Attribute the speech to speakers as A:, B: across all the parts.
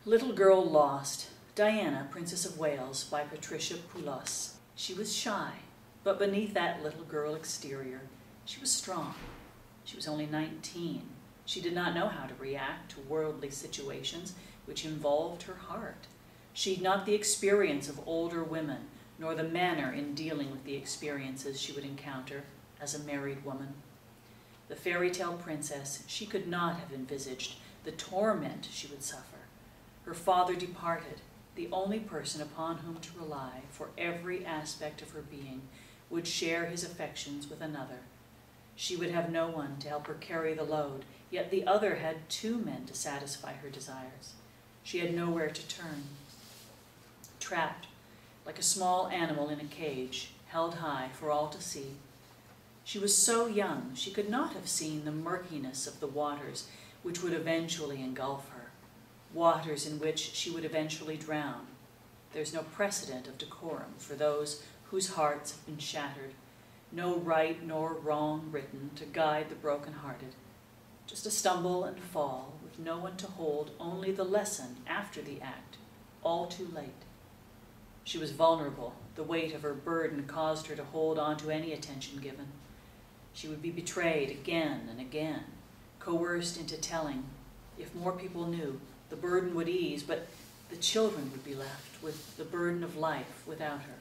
A: Little Girl Lost, Diana, Princess of Wales, by Patricia Poulos. She was shy, but beneath that little girl exterior, she was strong. She was only 19. She did not know how to react to worldly situations which involved her heart. She'd not the experience of older women, nor the manner in dealing with the experiences she would encounter as a married woman. The fairy tale princess, she could not have envisaged the torment she would suffer. Her father departed, the only person upon whom to rely for every aspect of her being would share his affections with another. She would have no one to help her carry the load, yet the other had two men to satisfy her desires. She had nowhere to turn. Trapped, like a small animal in a cage, held high for all to see. She was so young, she could not have seen the murkiness of the waters which would eventually engulf her, waters in which she would eventually drown. There's no precedent of decorum for those whose hearts have been shattered, no right nor wrong written to guide the broken-hearted. Just a stumble and fall, with no one to hold, only the lesson after the act, all too late. She was vulnerable. The weight of her burden caused her to hold on to any attention given. She would be betrayed again and again, coerced into telling. If more people knew, the burden would ease, but the children would be left with the burden of life without her.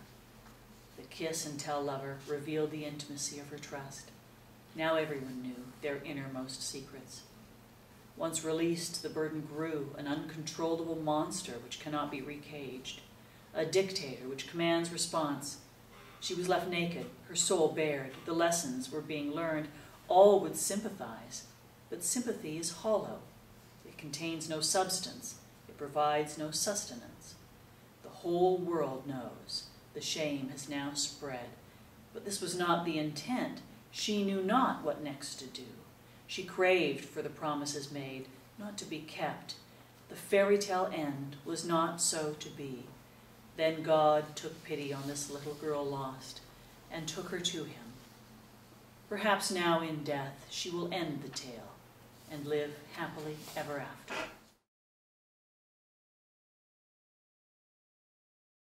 A: The kiss and tell lover revealed the intimacy of her trust. Now everyone knew their innermost secrets. Once released, the burden grew, an uncontrollable monster which cannot be recaged, a dictator which commands response. She was left naked, her soul bared. The lessons were being learned. All would sympathize, but sympathy is hollow. It contains no substance. It provides no sustenance. The whole world knows. The shame has now spread. But this was not the intent. She knew not what next to do. She craved for the promises made, not to be kept. The fairy tale end was not so to be. Then God took pity on this little girl lost and took her to him. Perhaps now in death she will end the tale and live happily ever after.